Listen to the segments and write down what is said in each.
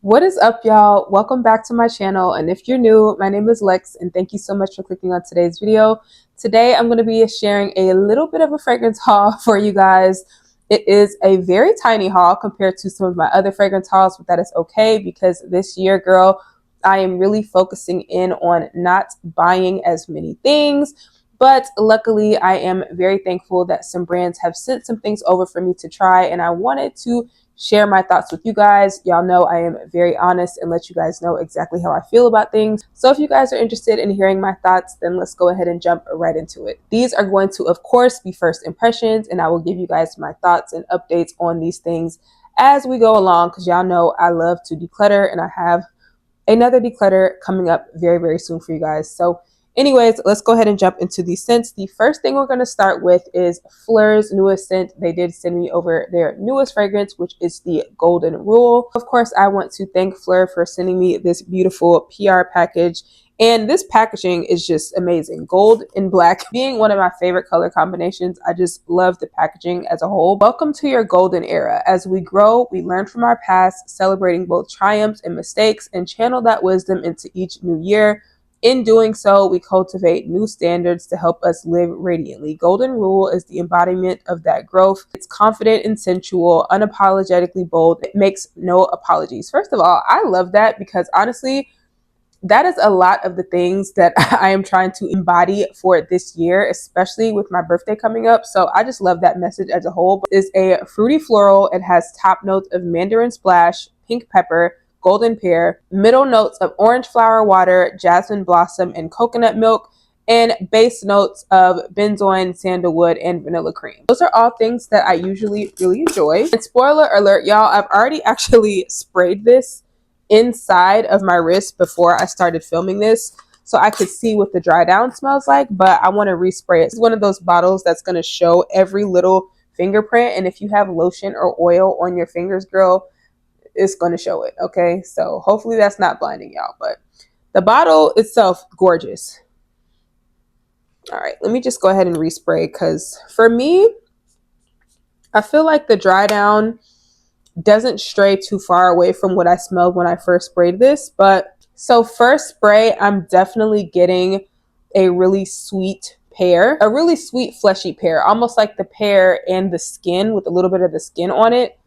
What is up, y'all? Welcome back to my channel. And if you're new, my name is Lex, and thank you so much for clicking on today's video. Today, I'm going to be sharing a little bit of a fragrance haul for you guys. It is a very tiny haul compared to some of my other fragrance hauls, but that is okay because this year, girl, I am really focusing in on not buying as many things. But luckily, I am very thankful that some brands have sent some things over for me to try, and I wanted to share my thoughts with you guys. Y'all know I am very honest and let you guys know exactly how I feel about things. So if you guys are interested in hearing my thoughts, then let's go ahead and jump right into it. These are going to, of course, be first impressions, and I will give you guys my thoughts and updates on these things as we go along, because y'all know I love to declutter, and I have another declutter coming up very, very soon for you guys. So anyways, let's go ahead and jump into these scents. The first thing we're going to start with is Phlur's newest scent. They did send me over their newest fragrance, which is the Golden Rule. Of course, I want to thank Phlur for sending me this beautiful PR package. And this packaging is just amazing. Gold and black being one of my favorite color combinations. I just love the packaging as a whole. Welcome to your golden era. As we grow, we learn from our past, celebrating both triumphs and mistakes, and channel that wisdom into each new year. In doing so, we cultivate new standards to help us live radiantly. Golden Rule is the embodiment of that growth. It's confident and sensual, unapologetically bold. It makes no apologies. First of all, I love that because honestly, that is a lot of the things that I am trying to embody for this year, especially with my birthday coming up. So I just love that message as a whole. It's a fruity floral. It has top notes of mandarin splash, pink pepper, golden pear, middle notes of orange flower water, jasmine blossom, and coconut milk, and base notes of benzoin, sandalwood, and vanilla cream. Those are all things that I usually really enjoy. And spoiler alert, y'all, I've already actually sprayed this inside of my wrist before I started filming this so I could see what the dry down smells like, but I want to respray it. It's one of those bottles that's going to show every little fingerprint, and if you have lotion or oil on your fingers, girl, it's going to show it. Okay, so hopefully that's not blinding y'all, but the bottle itself, gorgeous. All right, let me just go ahead and respray because for me, I feel like the dry down doesn't stray too far away from what I smelled when I first sprayed this. But so first spray, I'm definitely getting a really sweet pear, a really sweet fleshy pear, almost like the pear and the skin with a little bit of the skin on it,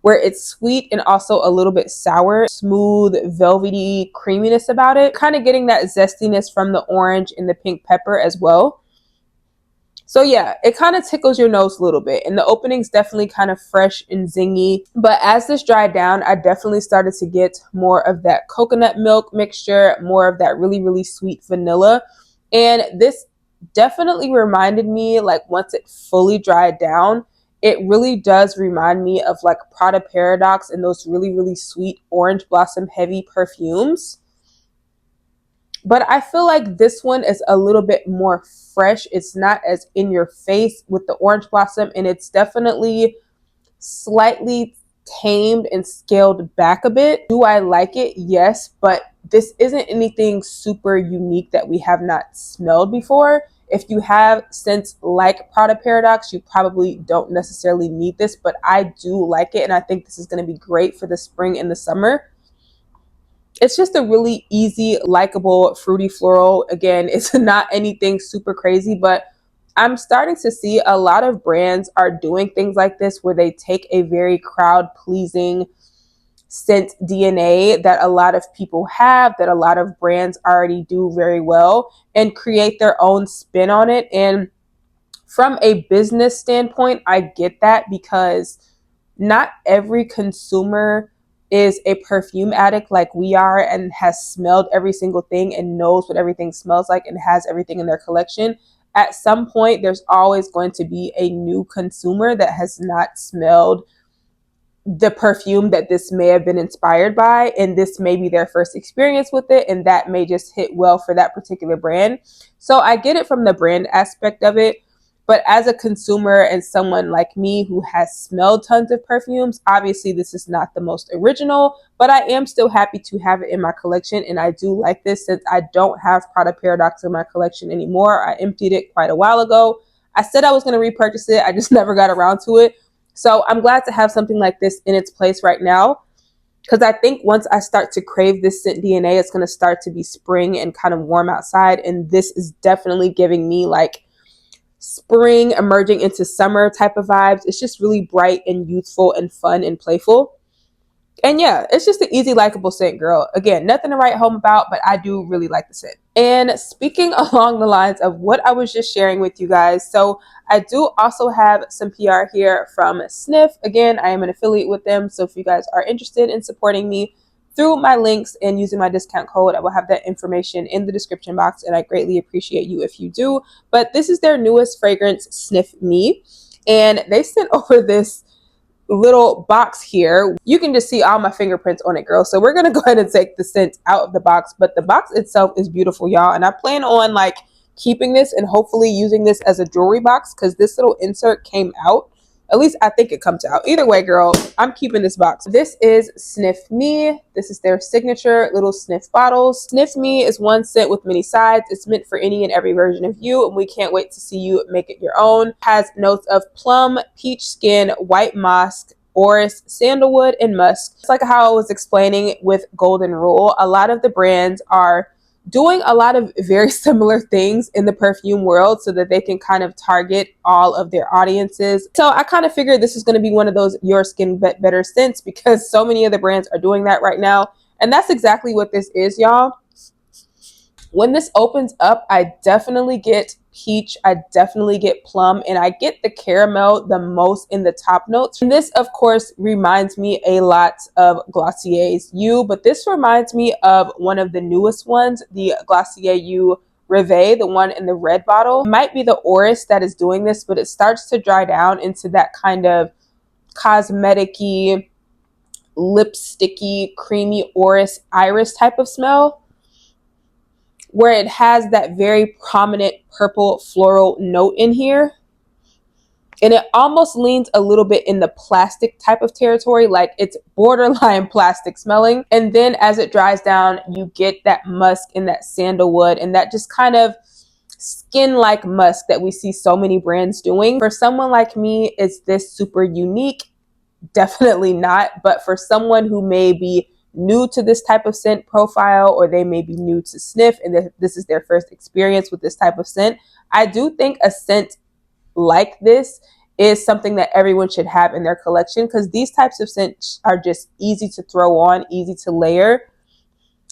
where it's sweet and also a little bit sour, smooth, velvety creaminess about it. Kind of getting that zestiness from the orange and the pink pepper as well. So yeah, it kind of tickles your nose a little bit, and the opening's definitely kind of fresh and zingy. But as this dried down, I definitely started to get more of that coconut milk mixture, more of that really, really sweet vanilla. And this definitely reminded me, like once it fully dried down, it really does remind me of like Prada Paradox and those really, really sweet orange blossom heavy perfumes. But I feel like this one is a little bit more fresh. It's not as in your face with the orange blossom, and it's definitely slightly tamed and scaled back a bit. Do I like it? Yes, but this isn't anything super unique that we have not smelled before. If you have scents like Prada Paradox, you probably don't necessarily need this, but I do like it, and I think this is going to be great for the spring and the summer. It's just a really easy, likable, fruity floral. Again, it's not anything super crazy, but I'm starting to see a lot of brands are doing things like this where they take a very crowd-pleasing scent DNA that a lot of people have, that a lot of brands already do very well, and create their own spin on it. And from a business standpoint, I get that because not every consumer is a perfume addict like we are and has smelled every single thing and knows what everything smells like and has everything in their collection. At some point, there's always going to be a new consumer that has not smelled the perfume that this may have been inspired by, and this may be their first experience with it, and that may just hit well for that particular brand. So I get it from the brand aspect of it. But as a consumer and someone like me who has smelled tons of perfumes, obviously this is not the most original, but I am still happy to have it in my collection. And I do like this since I don't have Prada Paradox in my collection anymore. I emptied it quite a while ago. I said I was going to repurchase it. I just never got around to it. So I'm glad to have something like this in its place right now. because I think once I start to crave this scent DNA, it's going to start to be spring and kind of warm outside. And this is definitely giving me like spring emerging into summer type of vibes. It's just really bright and youthful and fun and playful. And yeah, it's just an easy, likable scent, girl. Again, nothing to write home about, but I do really like the scent. And speaking along the lines of what I was just sharing with you guys, so I do also have some PR here from SNIF. Again, I am an affiliate with them. So if you guys are interested in supporting me through my links and using my discount code, I will have that information in the description box. And I greatly appreciate you if you do. But this is their newest fragrance, SNIF Me. And they sent over this little box here. You can just see all my fingerprints on it, girl. So we're gonna go ahead and take the scent out of the box, but the box itself is beautiful, y'all. And I plan on like keeping this and hopefully using this as a jewelry box because this little insert came out. At least I think it comes out. Either way, girl, I'm keeping this box. This is SNIF Me. This is their signature little sniff bottles. SNIF Me is one scent with many sides. It's meant for any and every version of you, and we can't wait to see you make it your own. It has notes of plum, peach skin, white musk, orris, sandalwood, and musk. It's like how I was explaining with Golden Rule. A lot of the brands are doing a lot of very similar things in the perfume world so that they can kind of target all of their audiences. So I kind of figured this is going to be one of those your skin better scents because so many of the brands are doing that right now. And that's exactly what this is, y'all. When this opens up, I definitely get peach, I definitely get plum, and I get the caramel the most in the top notes. And this, of course, reminds me a lot of Glossier's You, but this reminds me of one of the newest ones, the Glossier You Rêve, the one in the red bottle. It might be the orris that is doing this, but it starts to dry down into that kind of cosmetic-y, lipsticky, creamy orris iris type of smell, where it has that very prominent purple floral note in here. And it almost leans a little bit in the plastic type of territory, like it's borderline plastic smelling. And then as it dries down, you get that musk and that sandalwood and that just kind of skin-like musk that we see so many brands doing. For someone like me, is this super unique? Definitely not. But for someone who may be new to this type of scent profile, or they may be new to sniff and this is their first experience with this type of scent, I do think a scent like this is something that everyone should have in their collection because these types of scents are just easy to throw on, easy to layer,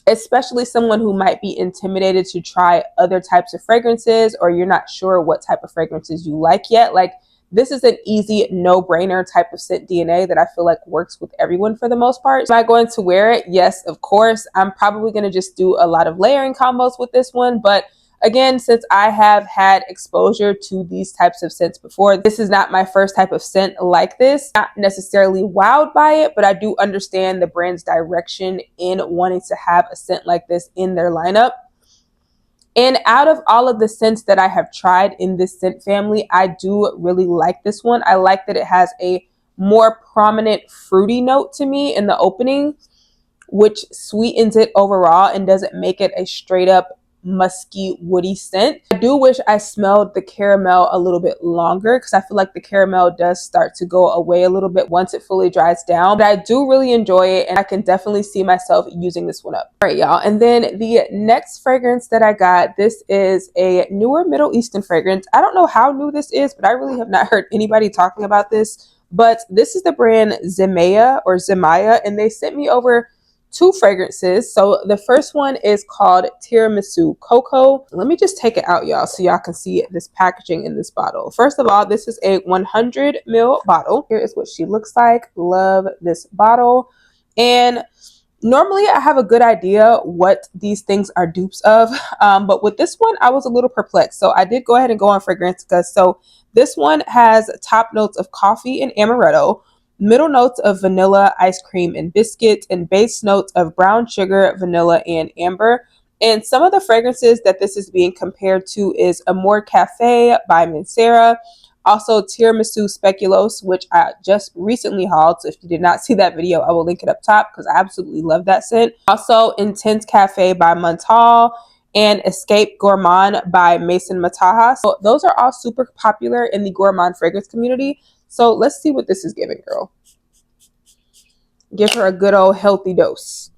especially someone who might be intimidated to try other types of fragrances, or you're not sure what type of fragrances you like yet. Like, this is an easy no-brainer type of scent DNA that I feel like works with everyone for the most part. Am I going to wear it? Yes, of course. I'm probably going to just do a lot of layering combos with this one. But again, since I have had exposure to these types of scents before, this is not my first type of scent like this. Not necessarily wowed by it, but I do understand the brand's direction in wanting to have a scent like this in their lineup. And out of all of the scents that I have tried in this scent family, I do really like this one. I like that it has a more prominent fruity note to me in the opening, which sweetens it overall and doesn't make it a straight up musky, woody scent. I do wish I smelled the caramel a little bit longer because I feel like the caramel does start to go away a little bit once it fully dries down. But I do really enjoy it and I can definitely see myself using this one up. All right, y'all. And then the next fragrance that I got, this is a newer Middle Eastern fragrance. I don't know how new this is, but I really have not heard anybody talking about this. But this is the brand Zimaya, and they sent me over two fragrances. So the first one is called Tiramisu Coco. Let me just take it out, y'all, so y'all can see this packaging in this bottle. First of all, this is a 100 ml bottle. Here is what she looks like. Love this bottle. And normally I have a good idea what these things are dupes of, but with this one I was a little perplexed. So I did go ahead and go on Fragrantica. So this one has top notes of coffee and amaretto, middle notes of vanilla, ice cream, and biscuit, and base notes of brown sugar, vanilla, and amber. And some of the fragrances that this is being compared to is Amore Cafe by Mancera, also Tiramisu Speculoos, which I just recently hauled. So if you did not see that video, I will link it up top because I absolutely love that scent. Also Intense Cafe by Montal and Escape Gourmand by Maison Mataha. So those are all super popular in the gourmand fragrance community. So let's see what this is giving, girl. give her a good old healthy dose.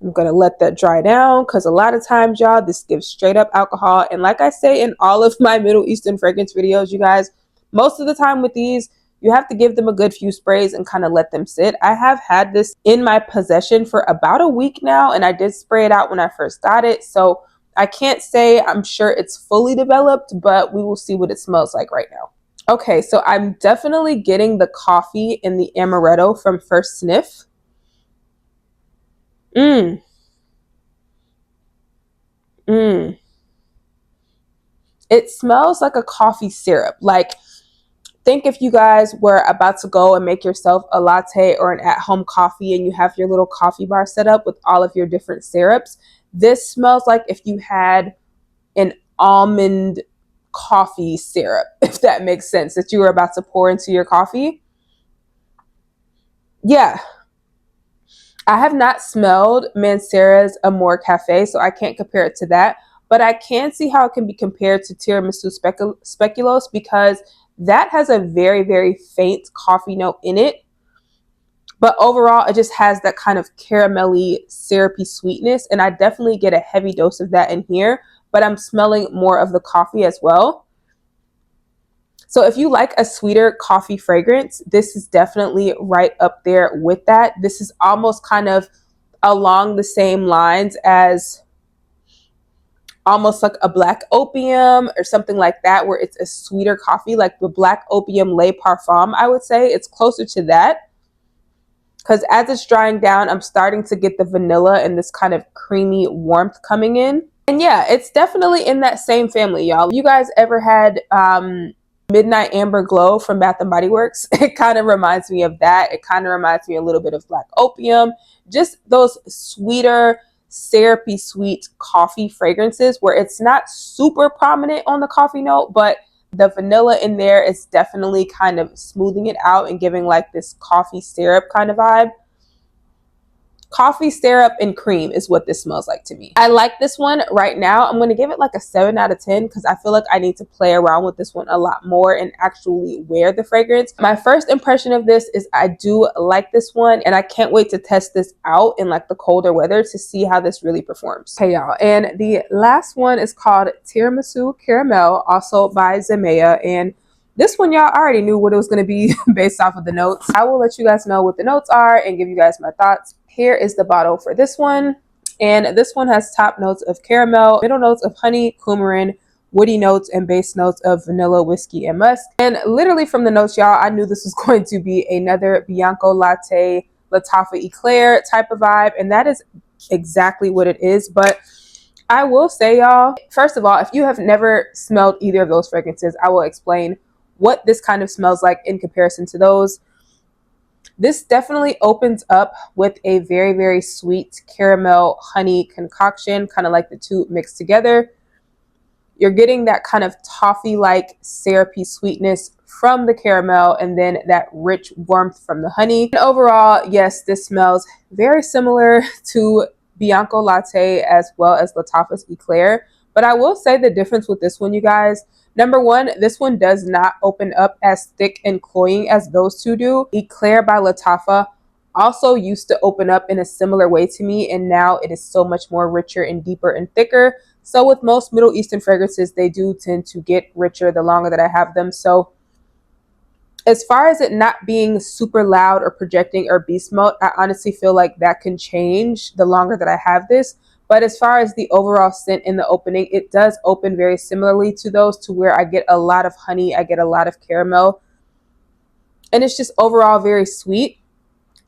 I'm going to let that dry down because a lot of times, y'all, this gives straight up alcohol. And like I say in all of my Middle Eastern fragrance videos, you guys, most of the time with these, you have to give them a good few sprays and kind of let them sit. I have had this in my possession for about a week now, and I did spray it out when I first got it. So I can't say I'm sure it's fully developed, but we will see what it smells like right now. Okay, so I'm definitely getting the coffee and the amaretto from first sniff. Mmm. Mmm. It smells like a coffee syrup. Like, think if you guys were about to go and make yourself a latte or an at-home coffee and you have your little coffee bar set up with all of your different syrups. This smells like if you had an almond coffee syrup, if that makes sense, that you were about to pour into your coffee. Yeah. I have not smelled Mancera's Amore Cafe, so I can't compare it to that. But I can see how it can be compared to Tiramisu Speculoos because that has a very, very faint coffee note in it. But overall, it just has that kind of caramelly, syrupy sweetness. And I definitely get a heavy dose of that in here. But I'm smelling more of the coffee as well. So if you like a sweeter coffee fragrance, this is definitely right up there with that. This is almost kind of along the same lines as almost like a black opium or something like that, where it's a sweeter coffee, like the black opium Le Parfum. I would say it's closer to that because as it's drying down, I'm starting to get the vanilla and this kind of creamy warmth coming in. And yeah, it's definitely in that same family, y'all. You guys ever had Midnight Amber Glow from Bath and Body Works? It kind of reminds me of that. It kind of reminds me a little bit of black opium, just those sweeter, syrupy sweet coffee fragrances where it's not super prominent on the coffee note, but the vanilla in there is definitely kind of smoothing it out and giving like this coffee syrup kind of vibe. Coffee syrup and cream is what this smells like to me. I like this one right now. I'm going to give it like a 7 out of 10 because I feel like I need to play around with this one a lot more and actually wear the fragrance. My first impression of this is I do like this one and I can't wait to test this out in like the colder weather to see how this really performs. Okay, y'all. And the last one is called Tiramisu Caramel, also by Zimaya. And this one, y'all, already knew what it was going to be based off of the notes. I will let you guys know what the notes are and give you guys my thoughts. Here is the bottle for this one. And this one has top notes of caramel, middle notes of honey, coumarin, woody notes, and base notes of vanilla, whiskey, and musk. And literally from the notes, y'all, I knew this was going to be another Bianco Latte Lattafa Eclair type of vibe. And that is exactly what it is. But I will say, y'all, first of all, if you have never smelled either of those fragrances, I will explain what this kind of smells like in comparison to those. This definitely opens up with a very, very sweet caramel honey concoction, kind of like the two mixed together. You're getting that kind of toffee-like syrupy sweetness from the caramel and then that rich warmth from the honey. And overall, yes, this smells very similar to Bianco Latte as well as Lattafa's Eclair. But I will say the difference with this one, you guys, number one, this one does not open up as thick and cloying as those two do. Eclair by Lattafa also used to open up in a similar way to me, and now it is so much more richer and deeper and thicker. So with most Middle Eastern fragrances, they do tend to get richer the longer that I have them. So as far as it not being super loud or projecting or beast mode, I honestly feel like that can change the longer that I have this. But as far as the overall scent in the opening, it does open very similarly to those, to where I get a lot of honey, I get a lot of caramel, and it's just overall very sweet.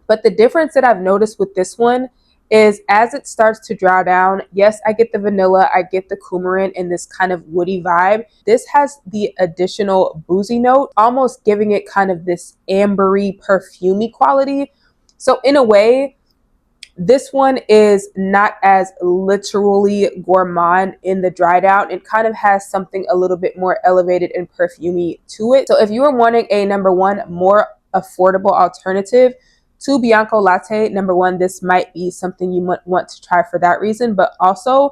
But the difference that I've noticed with this one is as it starts to dry down, yes, I get the vanilla, I get the coumarin and this kind of woody vibe. This has the additional boozy note, almost giving it kind of this ambery, perfumey quality. So in a way, this one is not as literally gourmand in the dry down. It kind of has something a little bit more elevated and perfumey to it. So if you are wanting a number one, more affordable alternative to Bianco Latte, number one, this might be something you might want to try for that reason. But also,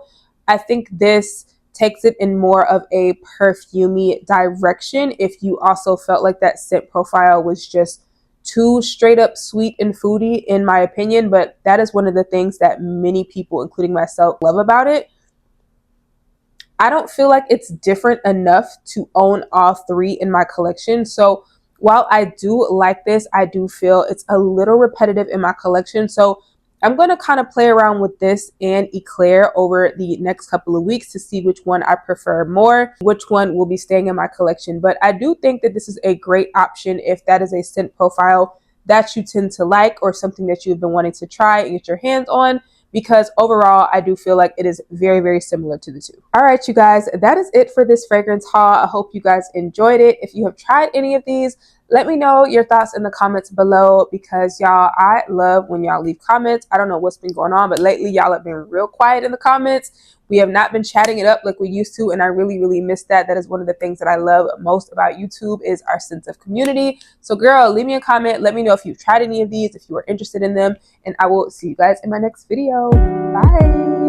I think this takes it in more of a perfumey direction if you also felt like that scent profile was just too straight up sweet and foody in my opinion, but that is one of the things that many people, including myself, love about it. I don't feel like it's different enough to own all three in my collection. So while I do like this, I do feel it's a little repetitive in my collection. So I'm going to kind of play around with this and Eclair over the next couple of weeks to see which one I prefer more, which one will be staying in my collection. But I do think that this is a great option if that is a scent profile that you tend to like or something that you've been wanting to try and get your hands on, because overall I do feel like it is very, very similar to the two. All right, you guys, that is it for this fragrance haul. I hope you guys enjoyed it. If you have tried any of these, let me know your thoughts in the comments below, because y'all, I love when y'all leave comments. I don't know what's been going on, but lately y'all have been real quiet in the comments. We have not been chatting it up like we used to, and I really, really miss that. That is one of the things that I love most about YouTube, is our sense of community. So girl, leave me a comment. Let me know if you've tried any of these, if you are interested in them, and I will see you guys in my next video. Bye.